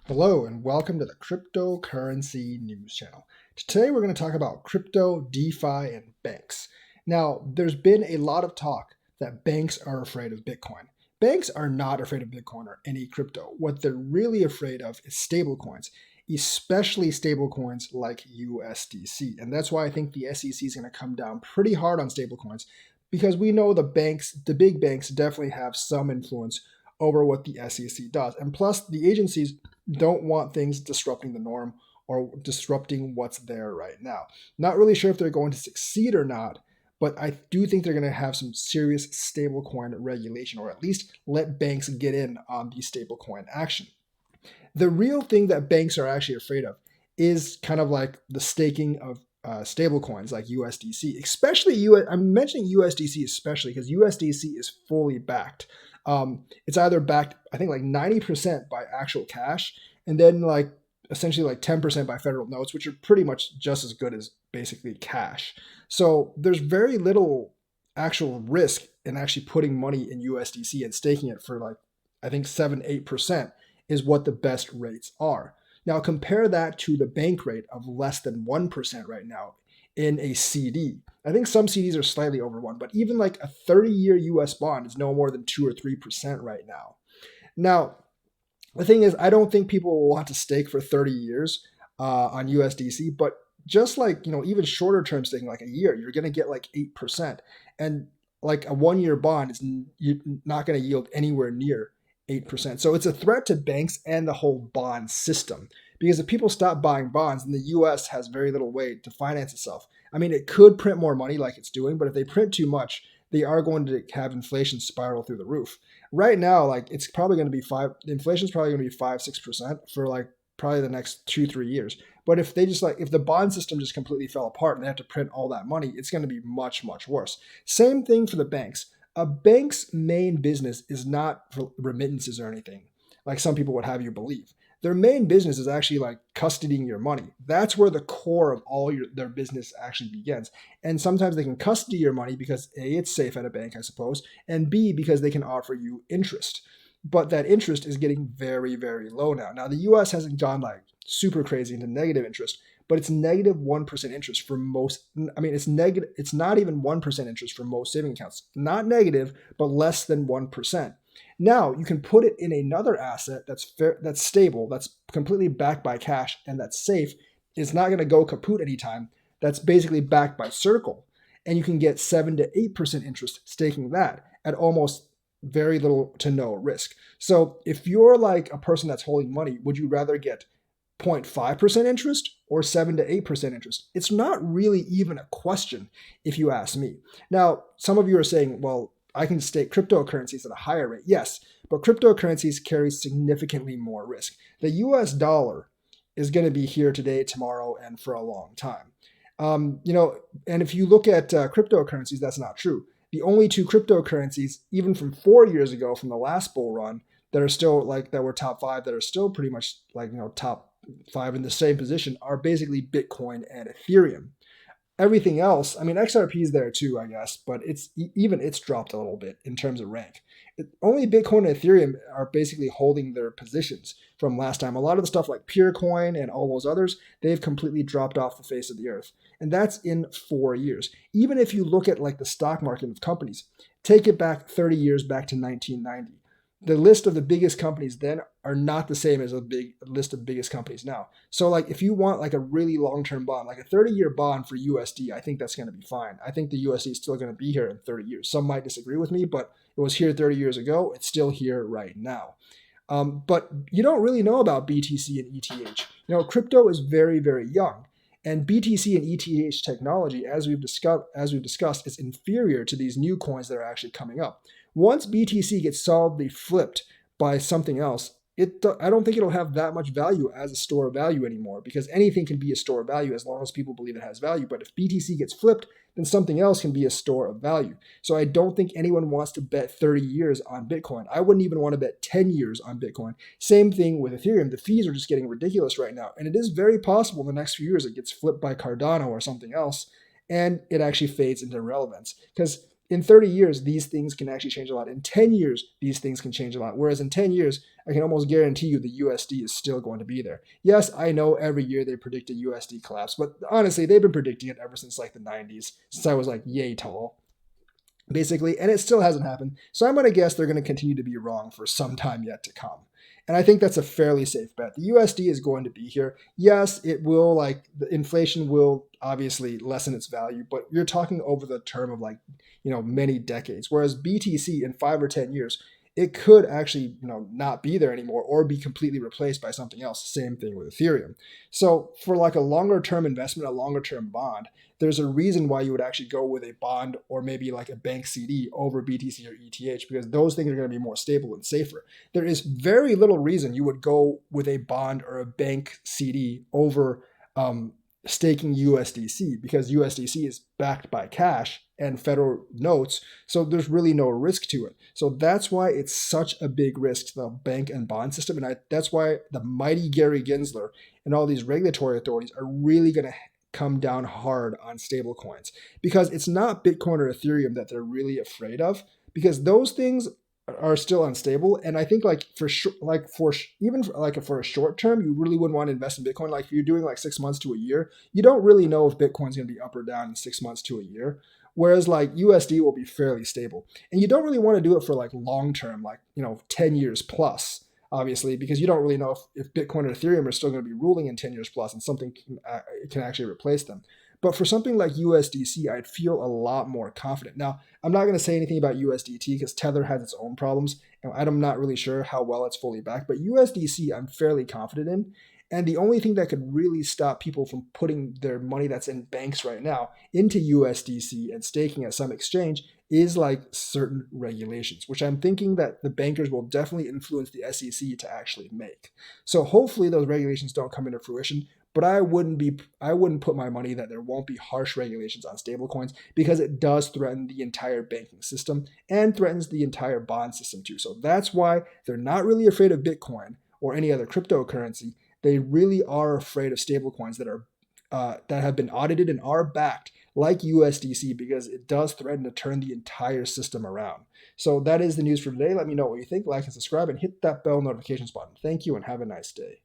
Hello and welcome to the Cryptocurrency News Channel. Today we're going to talk about crypto, DeFi, and banks. Now, there's been a lot of talk that banks are afraid of Bitcoin. Banks are not afraid of Bitcoin or any crypto. What they're really afraid of is stablecoins, especially stablecoins like USDC. And that's why I think the SEC is going to come down pretty hard on stablecoins because we know the big banks definitely have some influence over what the SEC does. And plus, the agencies don't want things disrupting the norm or disrupting what's there right now. Not really sure if they're going to succeed or not, but I do think they're going to have some serious stablecoin regulation, or at least let banks get in on the stablecoin action. The real thing that banks are actually afraid of is kind of like the staking of stable coins like USDC, especially I'm mentioning USDC especially because USDC is fully backed. It's either backed, I think, like 90% by actual cash, and then like essentially like 10% by federal notes, which are pretty much just as good as basically cash. So there's very little actual risk in actually putting money in USDC and staking it for like I think 7-8% is what the best rates are. Now compare that to the bank rate of less than 1% right now in a CD. I think some CDs are slightly over 1, but even like a 30-year US bond is no more than 2 or 3% right now. Now, the thing is, I don't think people will want to stake for 30 years on USDC, but just like, even shorter term staking, like a year, you're going to get like 8%. And like a 1 year bond is not going to yield anywhere near 8%. So it's a threat to banks and the whole bond system because if people stop buying bonds, then the US has very little way to finance itself. I mean, it could print more money like it's doing, but if they print too much, they are going to have inflation spiral through the roof. Right now, like it's probably going to be inflation is probably going to be 5-6% for like probably the next 2-3 years. But if they just like if the bond system just completely fell apart and they have to print all that money, it's going to be much, much worse. Same thing for the banks. A bank's main business is not for remittances or anything, like some people would have you believe. Their main business is actually like custodying your money. That's where the core of their business actually begins. And sometimes they can custody your money because A, it's safe at a bank, I suppose, and B, because they can offer you interest. But that interest is getting very, very low now. Now, the US hasn't gone like super crazy into negative interest, but it's negative 1% interest for most. I mean, it's negative, it's not even 1% interest for most saving accounts. Not negative, but less than 1%. Now you can put it in another asset that's stable, that's completely backed by cash, and that's safe. It's not going to go kaput anytime. That's basically backed by Circle, and you can get 7 to 8% interest staking that at almost very little to no risk. So if you're like a person that's holding money, would you rather get 0.5% interest or 7 to 8% interest? It's not really even a question if you ask me. Now, some of you are saying, well, I can stake cryptocurrencies at a higher rate. Yes, but cryptocurrencies carry significantly more risk. The US dollar is going to be here today, tomorrow, and for a long time. And if you look at cryptocurrencies, that's not true. The only two cryptocurrencies, even from 4 years ago, from the last bull run, that are still like that were top five, that are still pretty much like top five in the same position, are basically Bitcoin and Ethereum. Everything else, I mean, XRP is there too, I guess, but it's dropped a little bit in terms of rank. Only Bitcoin and Ethereum are basically holding their positions from last time. A lot of the stuff like Purecoin and all those others, they've completely dropped off the face of the earth. And that's in 4 years. Even if you look at like the stock market of companies, take it back 30 years back to 1990. The list of the biggest companies then are not the same as a big list of biggest companies now. So like if you want like a really long-term bond, like a 30-year bond for USD, I think that's going to be fine. I think the USD is still going to be here in 30 years. Some might disagree with me, but it was here 30 years ago. It's still here right now. But you don't really know about BTC and ETH. Crypto is very, very young. And BTC and ETH technology, as we've discussed, is inferior to these new coins that are actually coming up. Once BTC gets solidly flipped by something else, I don't think it'll have that much value as a store of value anymore, because anything can be a store of value as long as people believe it has value. But if BTC gets flipped, then something else can be a store of value. So I don't think anyone wants to bet 30 years on Bitcoin. I wouldn't even want to bet 10 years on Bitcoin. Same thing with Ethereum. The fees are just getting ridiculous right now. And it is very possible in the next few years it gets flipped by Cardano or something else, and it actually fades into irrelevance. Because in 30 years, these things can actually change a lot. In 10 years, these things can change a lot. Whereas in 10 years, I can almost guarantee you the USD is still going to be there. Yes, I know every year they predict a USD collapse, but honestly, they've been predicting it ever since like the 90s, since I was like yay tall, basically, and it still hasn't happened. So I'm going to guess they're going to continue to be wrong for some time yet to come. And I think that's a fairly safe bet. The USD is going to be here. Yes, it will, like, the inflation will obviously lessen its value, but you're talking over the term of, like, many decades. Whereas BTC in 5 or 10 years, it could actually, not be there anymore or be completely replaced by something else. Same thing with Ethereum. So for like a longer term investment, a longer term bond, there's a reason why you would actually go with a bond or maybe like a bank CD over BTC or ETH, because those things are going to be more stable and safer. There is very little reason you would go with a bond or a bank CD over staking USDC, because USDC is backed by cash and federal notes, so there's really no risk to it. So that's why it's such a big risk to the bank and bond system, and that's why the mighty Gary Gensler and all these regulatory authorities are really going to come down hard on stablecoins, because it's not Bitcoin or Ethereum that they're really afraid of, because those things are still unstable. And I think like for sure, like for even like for a short term, you really wouldn't want to invest in Bitcoin. Like if you're doing like 6 months to a year, you don't really know if Bitcoin's going to be up or down in 6 months to a year. Whereas like USD will be fairly stable, and you don't really want to do it for like long term, like 10 years plus, obviously, because you don't really know if Bitcoin or Ethereum are still going to be ruling in 10 years plus, and something can actually replace them. But for something like USDC, I'd feel a lot more confident. Now, I'm not going to say anything about USDT because Tether has its own problems, and I'm not really sure how well it's fully backed. But USDC, I'm fairly confident in. And the only thing that could really stop people from putting their money that's in banks right now into USDC and staking at some exchange is like certain regulations, which I'm thinking that the bankers will definitely influence the SEC to actually make. So hopefully those regulations don't come into fruition. But I wouldn't put my money that there won't be harsh regulations on stablecoins, because it does threaten the entire banking system and threatens the entire bond system too. So that's why they're not really afraid of Bitcoin or any other cryptocurrency. They really are afraid of stablecoins that have been audited and are backed, like USDC, because it does threaten to turn the entire system around. So that is the news for today. Let me know what you think. Like and subscribe, and hit that bell notifications button. Thank you, and have a nice day.